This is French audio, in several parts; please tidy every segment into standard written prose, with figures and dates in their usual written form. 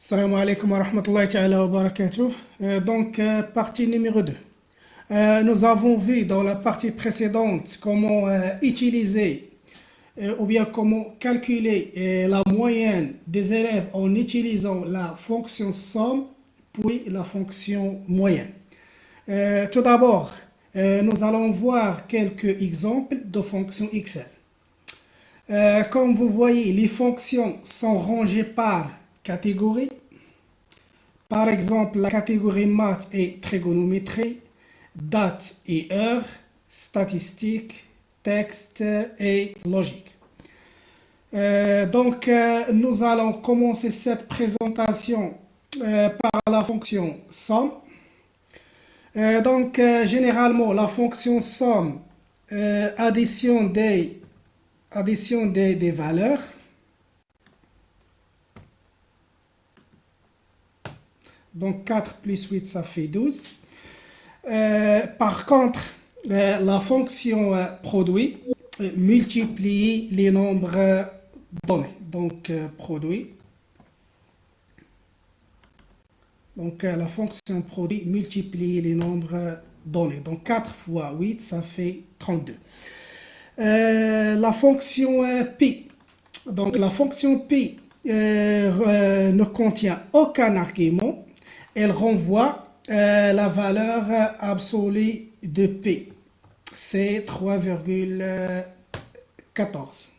Salam alaikum wa rahmatullahi ta'ala wa barakatuh. Partie numéro 2. Nous avons vu dans la partie précédente comment utiliser ou bien comment calculer la moyenne des élèves en utilisant la fonction somme puis la fonction moyenne. Tout d'abord, nous allons voir quelques exemples de fonctions Excel. Comme vous voyez, les fonctions sont rangées par catégorie. Par exemple, la catégorie maths et trigonométrie, date et heure, statistique, texte et logique. Nous allons commencer cette présentation par la fonction somme. Généralement, la fonction somme addition des valeurs. Donc 4 plus 8, ça fait 12. Par contre, la fonction produit multiplie les nombres donnés. Produit. La fonction produit multiplie les nombres donnés. Donc 4 fois 8, ça fait 32. La fonction pi. Donc la fonction pi ne contient aucun argument. Elle renvoie la valeur absolue de P. C'est 3,14.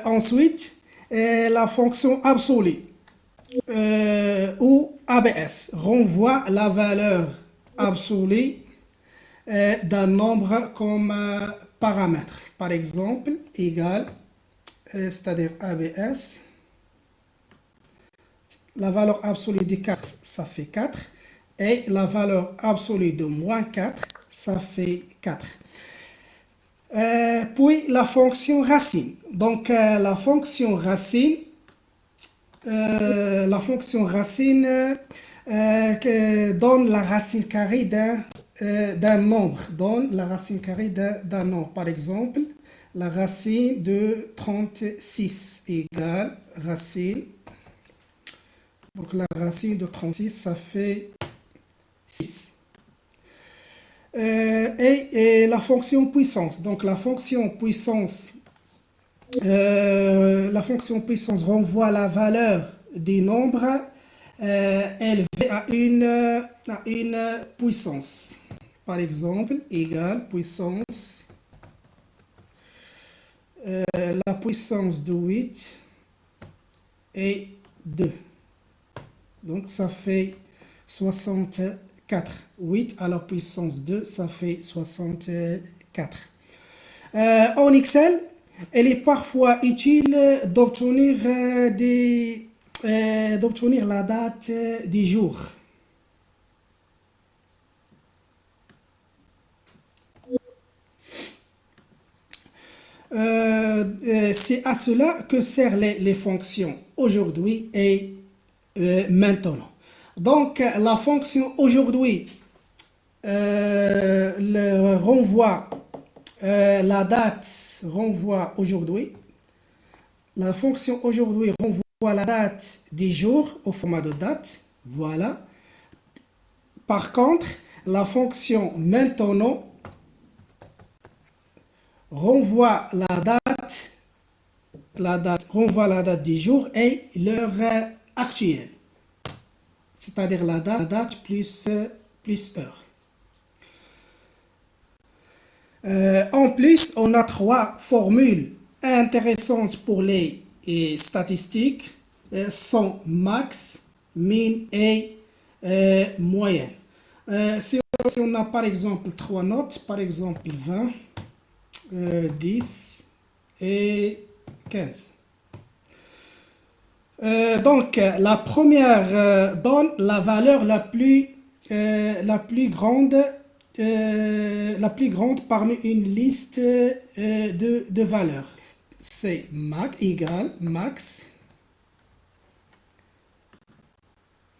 Ensuite, la fonction absolue ou ABS renvoie la valeur absolue d'un nombre comme paramètre. Par exemple, égal, c'est-à-dire ABS. La valeur absolue de 4, ça fait 4. Et la valeur absolue de moins 4, ça fait 4. Puis la fonction racine. La fonction racine, donne la racine carrée d'un nombre. Donne la racine carrée d'un nombre. Par exemple, la racine de 36 égale racine. Donc la racine de 36, ça fait 6. Et la fonction puissance. Donc la fonction puissance renvoie la valeur des nombres élevés à une puissance. Par exemple, égale puissance, la puissance de 8 et 2. Donc ça fait 64. 8 à la puissance 2, ça fait 64. En Excel, il est parfois utile d'obtenir la date du jour. C'est à cela que servent les fonctions aujourd'hui et maintenant. Donc, la fonction aujourd'hui renvoie la date, renvoie aujourd'hui. La fonction aujourd'hui renvoie la date du jour au format de date. Voilà. Par contre, la fonction maintenant renvoie renvoie la date du jour et l'heure actuelle. C'est-à-dire la date plus heure. En plus, on a 3 formules intéressantes pour les statistiques, sont max, min et moyenne. Si on a par exemple 3 notes, par exemple 20, 10 et 15. La première donne la valeur la plus grande parmi une liste de valeurs. C'est max égale max.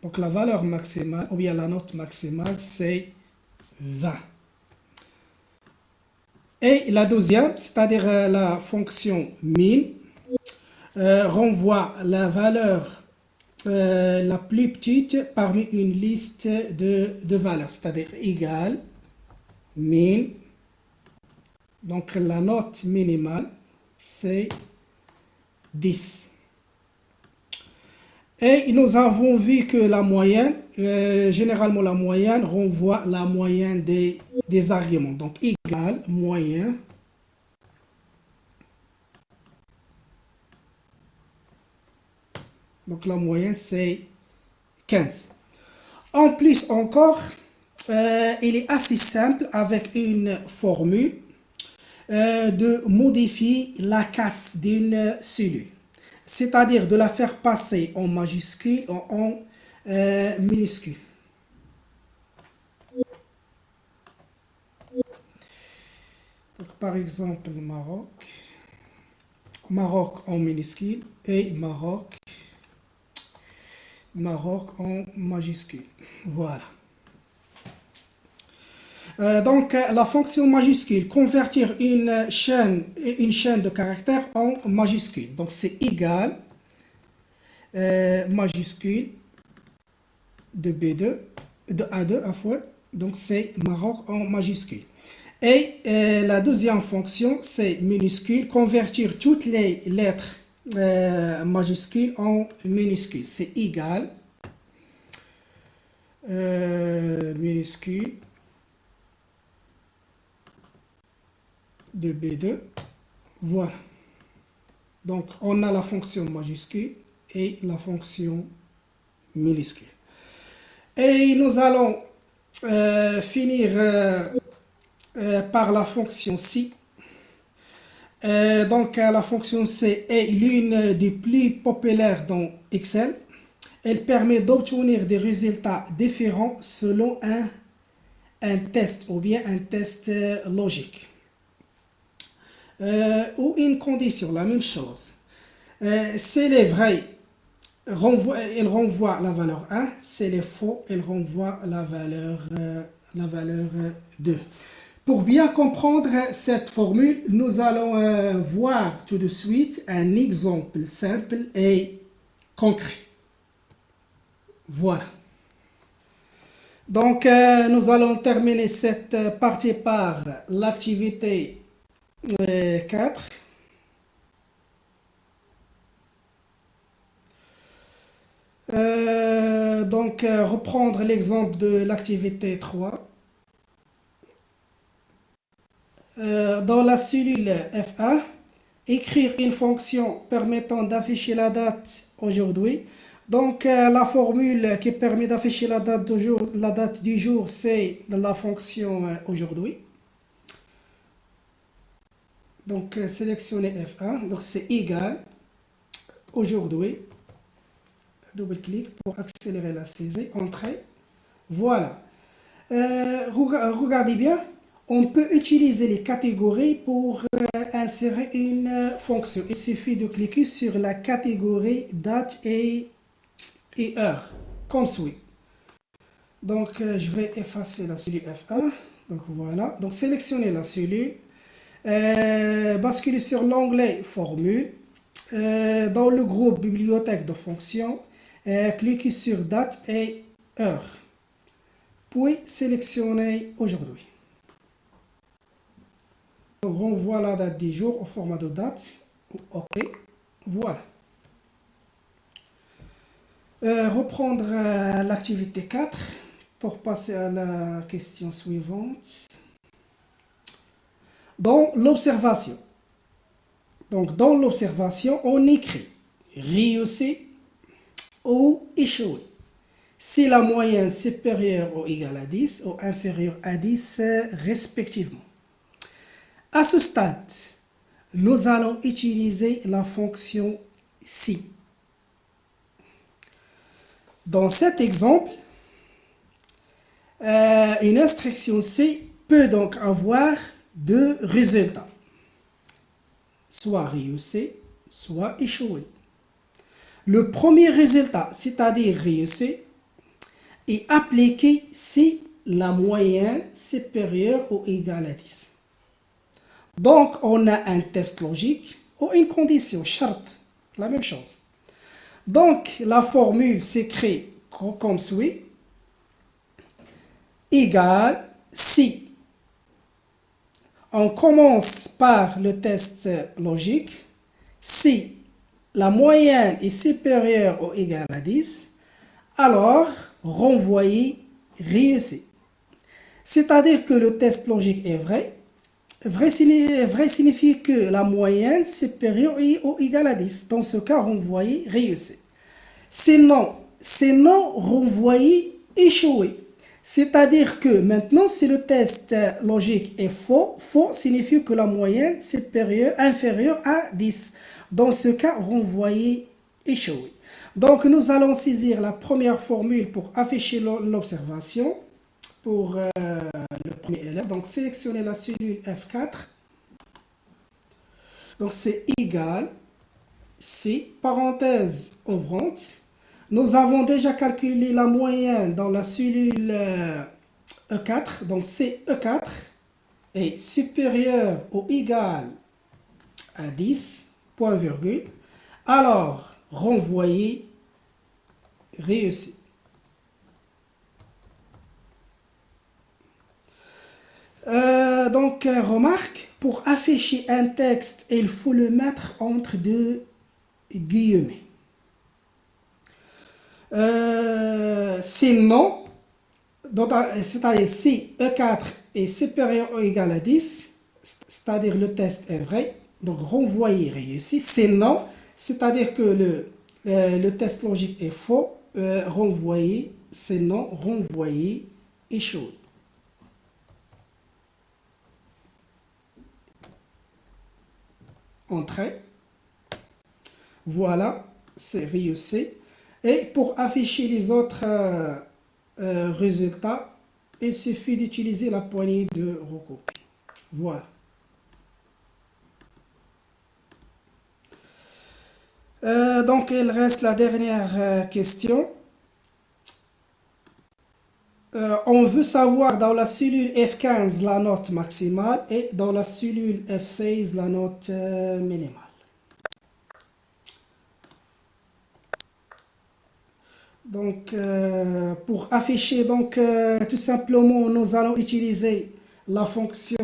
Donc la valeur maximale ou bien la note maximale, c'est 20. Et la deuxième, c'est-à-dire la fonction min, renvoie la valeur la plus petite parmi une liste de valeurs, c'est-à-dire égale, min, donc la note minimale, c'est 10. Et nous avons vu que la moyenne, généralement la moyenne renvoie la moyenne des arguments. Donc égale, moyenne. Donc la moyenne c'est 15. En plus encore, il est assez simple avec une formule de modifier la casse d'une cellule. C'est-à-dire de la faire passer en majuscule ou en minuscule. Donc, par exemple, Maroc. Maroc en minuscule et Maroc en majuscule. Voilà. Donc, la fonction majuscule, convertir une chaîne de caractères en majuscule. Donc, c'est égal, majuscule de B2, de A2 à fois. Donc, c'est Maroc en majuscule. Et la deuxième fonction, c'est minuscule, convertir toutes les lettres majuscules en minuscules. C'est égal, minuscule de B2. Voilà. Donc, on a la fonction majuscule et la fonction minuscule. Et nous allons finir par la fonction si. Donc, la fonction C est l'une des plus populaires dans Excel. Elle permet d'obtenir des résultats différents selon un test ou bien un test logique. Ou une condition, la même chose. C'est les vrais, elle renvoie la valeur 1, c'est les faux, elle renvoie la valeur 2. Pour bien comprendre cette formule, nous allons voir tout de suite un exemple simple et concret. Voilà. Donc, nous allons terminer cette partie par l'activité 4. Donc, reprendre l'exemple de l'activité 3. Dans la cellule F1, écrire une fonction permettant d'afficher la date aujourd'hui. Donc, la formule qui permet d'afficher la date du jour, c'est la fonction aujourd'hui. Donc, sélectionnez F1. Donc, c'est égal aujourd'hui. Double-clic pour accélérer la saisie. Entrée. Voilà. Regardez bien. On peut utiliser les catégories pour insérer une fonction. Il suffit de cliquer sur la catégorie date et heure, comme suit. Donc, je vais effacer la cellule F1. Donc, voilà. Donc, sélectionnez la cellule. Basculez sur l'onglet Formule. Dans le groupe Bibliothèque de fonctions, cliquez sur date et heure. Puis, sélectionnez aujourd'hui. On renvoie la date du jour au format de date. OK. Voilà. Reprendre l'activité 4 pour passer à la question suivante. Dans l'observation. Donc, dans l'observation, on écrit réussir ou échouer. Si la moyenne supérieure ou égale à 10 ou inférieure à 10 respectivement. À ce stade, nous allons utiliser la fonction si. Dans cet exemple, une instruction si peut donc avoir deux résultats, soit réussi, soit échoué. Le premier résultat, c'est-à-dire réussi, est appliqué si la moyenne supérieure ou égale à 10. Donc, on a un test logique ou une condition, charte. La même chose. Donc, la formule s'écrit comme suit. Égale si on commence par le test logique, si la moyenne est supérieure ou égale à 10, alors renvoyer réussi. C'est-à-dire que le test logique est vrai. Vrai signifie que la moyenne supérieure ou égale à 10. Dans ce cas, renvoyer réussi. Sinon renvoyer échoué. C'est-à-dire que maintenant, si le test logique est faux, faux signifie que la moyenne est inférieure à 10. Dans ce cas, renvoyer échoué. Donc, nous allons saisir la première formule pour afficher l'observation pour le premier élève. Donc, sélectionnez la cellule F4. Donc, c'est égal, c'est parenthèse ouvrante. Nous avons déjà calculé la moyenne dans la cellule E4. Donc, c'est E4 est supérieur ou égal à 10, point virgule. Alors, renvoyer réussi. Remarque, pour afficher un texte, il faut le mettre entre deux guillemets. Sinon, c'est-à-dire si E4 est supérieur ou égal à 10, c'est-à-dire le test est vrai, donc renvoyer réussi. Sinon, c'est-à-dire que le test logique est faux, renvoyer, sinon renvoyer échoué. Entrée. Voilà, c'est réussi. Et pour afficher les autres résultats, il suffit d'utiliser la poignée de recopie. Voilà. Donc, il reste la dernière question. On veut savoir dans la cellule F15 la note maximale et dans la cellule F16 la note minimale. Donc, pour afficher, tout simplement, nous allons utiliser la fonction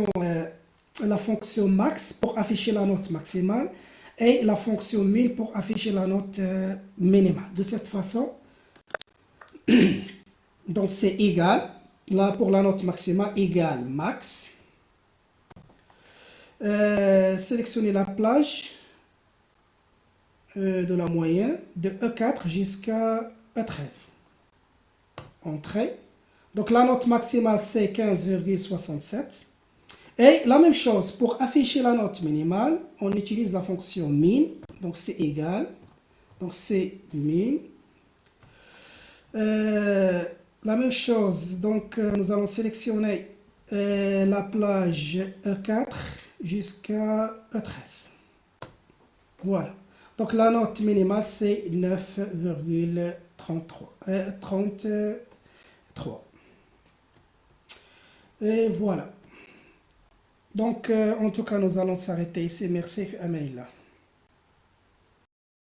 max pour afficher la note maximale et la fonction min pour afficher la note minimale. De cette façon, donc c'est égal, là pour la note maximale, égal max. Sélectionnez la plage de la moyenne de E4 jusqu'à E13. Entrée. Donc la note maximale c'est 15,67. Et la même chose, pour afficher la note minimale, on utilise la fonction min. Donc c'est égal. Donc c'est min. La même chose, donc nous allons sélectionner la plage E4 jusqu'à E13. Voilà. Donc la note minimale c'est 9,33. Et voilà. Donc en tout cas nous allons s'arrêter ici. Merci, Amanillah.